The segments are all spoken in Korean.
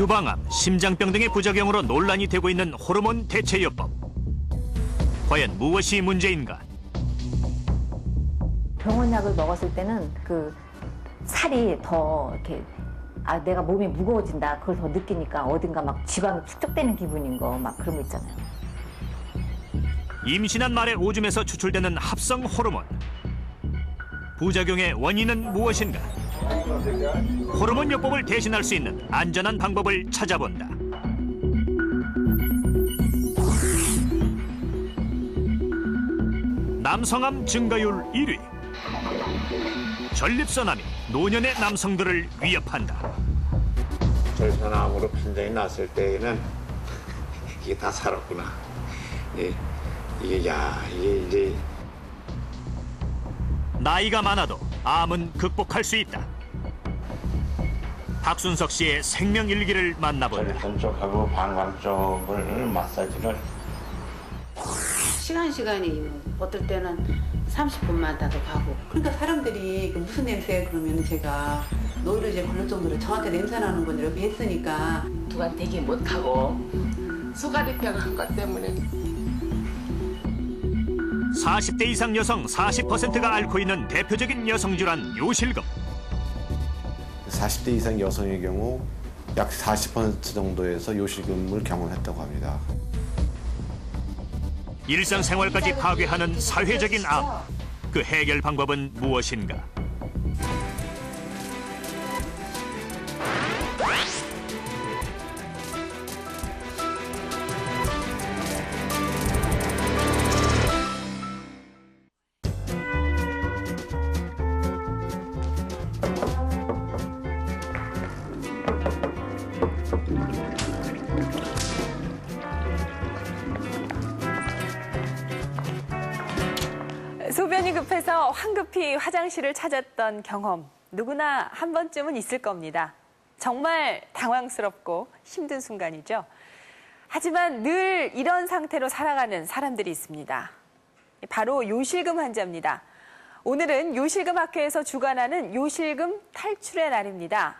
유방암, 심장병 등의 부작용으로 논란이 되고 있는 호르몬 대체요법. 과연 무엇이 문제인가? 병원약을 먹었을 때는 그 살이 더 이렇게 내가 몸이 무거워진다 그걸 더 느끼니까 어딘가 막 지방이 축적되는 기분인 거 막 그런 거 있잖아요. 임신한 말의 오줌에서 추출되는 합성 호르몬. 부작용의 원인은 무엇인가? 호르몬 요법을 대신할 수 있는 안전한 방법을 찾아본다. 남성암 증가율 1위. 전립선암이 노년의 남성들을 위협한다. 전립선암으로 판정이 났을 때에는 이게 다 살았구나. 이게 이제 나이가 많아도 암은 극복할 수 있다. 박순석 씨의 생명일기를 만나본다. 전립선 쪽하고 방광 쪽을 마사지를. 시간이 어떨 때는 30분마다도 가고. 그러니까 사람들이 무슨 냄새 그러면 제가 노이로제 걸릴 정도로 저한테 냄새 나는 건 이렇게 했으니까 두간 되게 못하고 소가리병 한 것 때문에 40대 이상 여성 40%가 앓고 있는 대표적인 여성질환 요실금. 40대 이상 여성의 경우 약 40% 정도에서 요실금을 경험했다고 합니다. 일상생활까지 파괴하는 사회적인 암. 그 해결 방법은 무엇인가? 소변이 급해서 황급히 화장실을 찾았던 경험, 누구나 한 번쯤은 있을 겁니다. 정말 당황스럽고 힘든 순간이죠. 하지만 늘 이런 상태로 살아가는 사람들이 있습니다. 바로 요실금 환자입니다. 오늘은 요실금 학회에서 주관하는 요실금 탈출의 날입니다.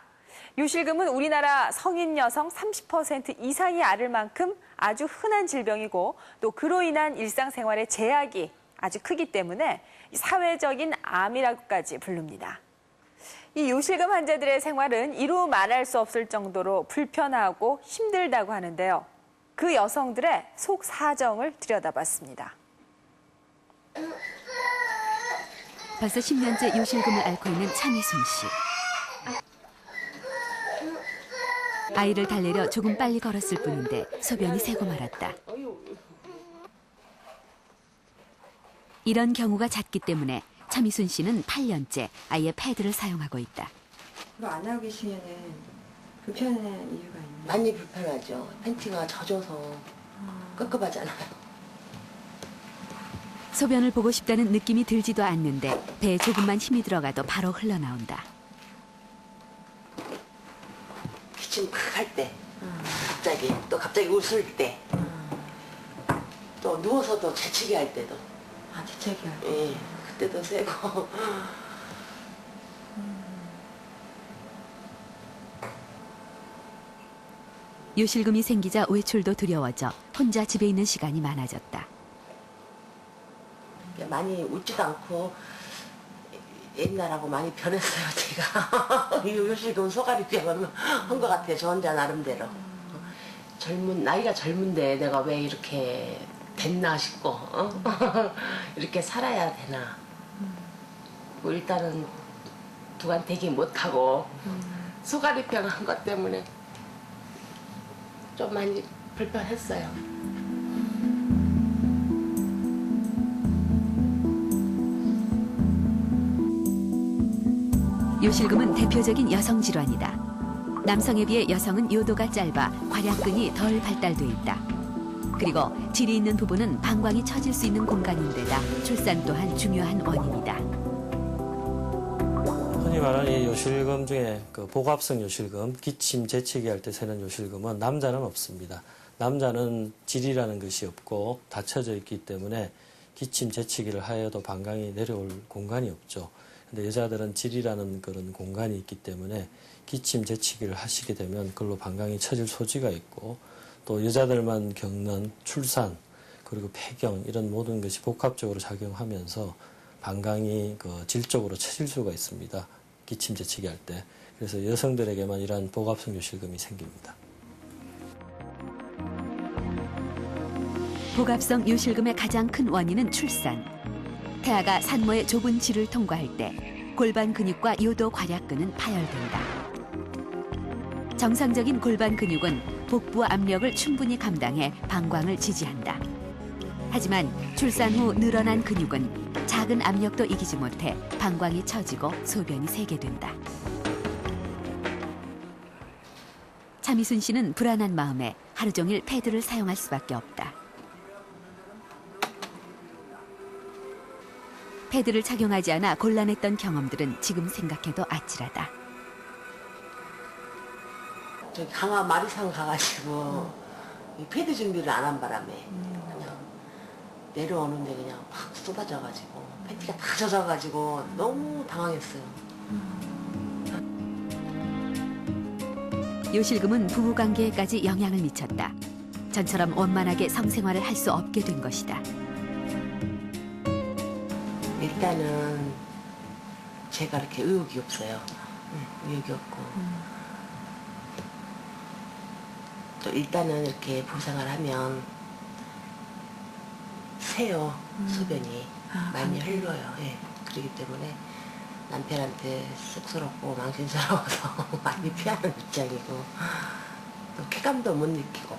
요실금은 우리나라 성인 여성 30% 이상이 앓을 만큼 아주 흔한 질병이고 또 그로 인한 일상생활의 제약이 아주 크기 때문에 사회적인 암이라고까지 부릅니다. 이 요실금 환자들의 생활은 이루 말할 수 없을 정도로 불편하고 힘들다고 하는데요. 그 여성들의 속 사정을 들여다봤습니다. 벌써 10년째 요실금을 앓고 있는 차미순 씨. 아이를 달래려 조금 빨리 걸었을 뿐인데 소변이 새고 말았다. 이런 경우가 잦기 때문에 차미순 씨는 8년째 아이의 패드를 사용하고 있다. 이거 안 하고 계시면은 불편한 이유가 있나요? 많이 불편하죠. 팬티가 젖어서 끄급하잖아요. 소변을 보고 싶다는 느낌이 들지도 않는데 배에 조금만 힘이 들어가도 바로 흘러나온다. 기침 팍 할 때, 갑자기 웃을 때, 또 누워서도 재채기 할 때도. 재채기 할 때? 예, 그때도 세고. 요실금이 생기자 외출도 두려워져 혼자 집에 있는 시간이 많아졌다. 많이 웃지도 않고 옛날하고 많이 변했어요, 제가. 요실금 소가리병을 한 것 같아요, 저 혼자 나름대로. 나이가 젊은데 내가 왜 이렇게 됐나 싶고, 이렇게 살아야 되나. 뭐 일단은 두간 되기 못하고 소가리병 한 것 때문에 좀 많이 불편했어요. 요실금은 대표적인 여성 질환이다. 남성에 비해 여성은 요도가 짧아 괄약근이 덜 발달돼 있다. 그리고 질이 있는 부분은 방광이 처질 수 있는 공간인데다 출산 또한 중요한 원인이다. 흔히 말하는 이 요실금 중에 그 복압성 요실금, 기침, 재채기 할 때 새는 요실금은 남자는 없습니다. 남자는 질이라는 것이 없고 닫혀져 있기 때문에 기침, 재채기를 하여도 방광이 내려올 공간이 없죠. 근데 여자들은 질이라는 그런 공간이 있기 때문에 기침 재치기를 하시게 되면 그걸로 방광이 처질 소지가 있고 또 여자들만 겪는 출산 그리고 폐경 이런 모든 것이 복합적으로 작용하면서 방광이 그 질적으로 처질 수가 있습니다. 기침 재치기 할 때. 그래서 여성들에게만 이러한 복합성 요실금이 생깁니다. 복합성 요실금의 가장 큰 원인은 출산. 태아가 산모의 좁은 질을 통과할 때 골반 근육과 요도 괄약근은 파열된다. 정상적인 골반 근육은 복부 압력을 충분히 감당해 방광을 지지한다. 하지만 출산 후 늘어난 근육은 작은 압력도 이기지 못해 방광이 처지고 소변이 새게 된다. 차미순 씨는 불안한 마음에 하루 종일 패드를 사용할 수밖에 없다. 패드를 착용하지 않아 곤란했던 경험들은 지금 생각해도 아찔하다. 저기 강화 마리산 가가지고 이 패드 준비를 안 한 바람에 그냥 내려오는데 그냥 팍 쏟아져가지고 팬티가 다 젖어가지고 너무 당황했어요. 요실금은 부부관계에까지 영향을 미쳤다. 전처럼 원만하게 성생활을 할 수 없게 된 것이다. 일단은 제가 이렇게 의욕이 없어요. 의욕이 없고 또 일단은 이렇게 보상을 하면 새요. 소변이 많이 흘러요. 예. 그렇기 때문에 남편한테 쑥스럽고 망신스러워서 많이 피하는 입장이고 또 쾌감도 못 느끼고.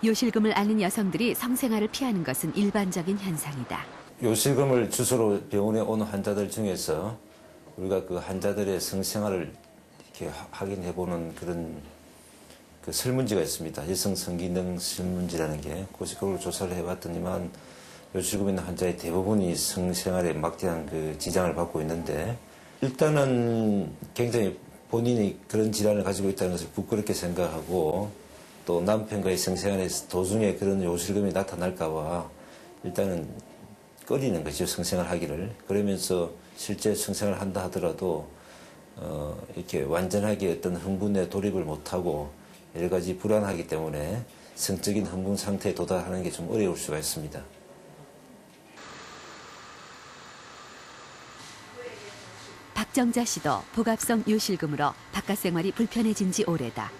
요실금을 앓는 여성들이 성생활을 피하는 것은 일반적인 현상이다. 요실금을 주소로 병원에 온 환자들 중에서 우리가 그 환자들의 성생활을 이렇게 확인해보는 그런 그 설문지가 있습니다. 여성 성기능 설문지라는 게 그걸 조사를 해봤더니만 요실금 있는 환자의 대부분이 성생활에 막대한 그 지장을 받고 있는데 일단은 굉장히 본인이 그런 질환을 가지고 있다는 것을 부끄럽게 생각하고 또 남편과의 성생활의 도중에 그런 요실금이 나타날까봐 일단은 꺼리는 것이죠. 성생활 하기를. 그러면서 실제 성생활을 한다 하더라도 이렇게 완전하게 어떤 흥분에 돌입을 못하고 여러 가지 불안하기 때문에 성적인 흥분 상태에 도달하는 게 좀 어려울 수가 있습니다. 박정자 씨도 복합성 요실금으로 바깥 생활이 불편해진 지 오래다.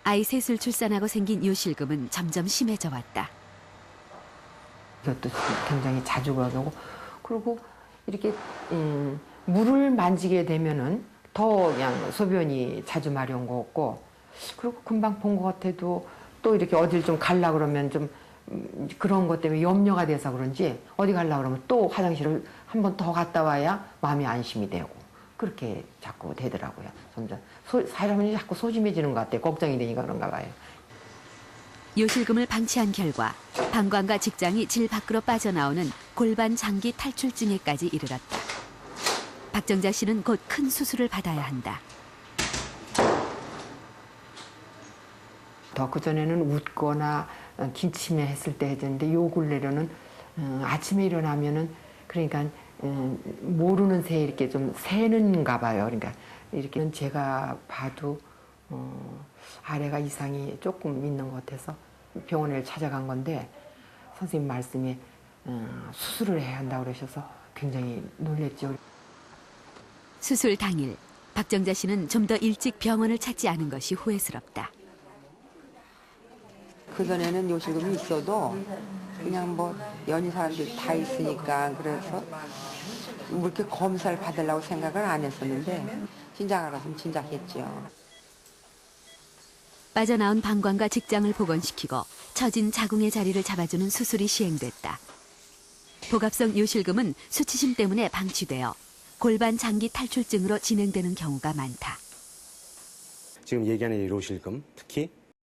아이 셋을 출산하고 생긴 요실금은 점점 심해져 왔다. 이것도 굉장히 자주 가고 그리고 이렇게 물을 만지게 되면은 더 그냥 소변이 자주 마려운 거 없고 그리고 금방 본 것 같아도 또 이렇게 어딜 좀 갈라 그러면 좀 그런 것 때문에 염려가 돼서 그런지 어디 갈라 그러면 또 화장실을 한 번 더 갔다 와야 마음이 안심이 되고 그렇게 자꾸 되더라고요. 점점 사람이 자꾸 소심해지는 것 같아요. 걱정이 되니까 그런가 봐요. 요실금을 방치한 결과 방광과 직장이 질 밖으로 빠져나오는 골반 장기 탈출증에까지 이르렀다. 박정자 씨는 곧 큰 수술을 받아야 한다. 더 그전에는 웃거나 기침을 했을 때 했는데 요 근래로는 아침에 일어나면은 그러니까 모르는 새에 이렇게 좀 새는가 봐요. 그러니까 이렇게 제가 봐도 아래가 이상이 조금 있는 것 같아서 병원에 찾아간 건데 선생님 말씀에 수술을 해야 한다고 그러셔서 굉장히 놀랬죠. 수술 당일 박정자 씨는 좀 더 일찍 병원을 찾지 않은 것이 후회스럽다. 그전에는 요실금이 있어도 그냥 뭐 연희 사람들이 다 있으니까 그래서 뭐 이렇게 검사를 받으려고 생각을 안 했었는데 진작 알았으면 진작 했죠. 빠져나온 방광과 직장을 복원시키고 처진 자궁의 자리를 잡아주는 수술이 시행됐다. 복합성 요실금은 수치심 때문에 방치되어 골반 장기 탈출증으로 진행되는 경우가 많다. 지금 얘기하는 이 요실금, 특히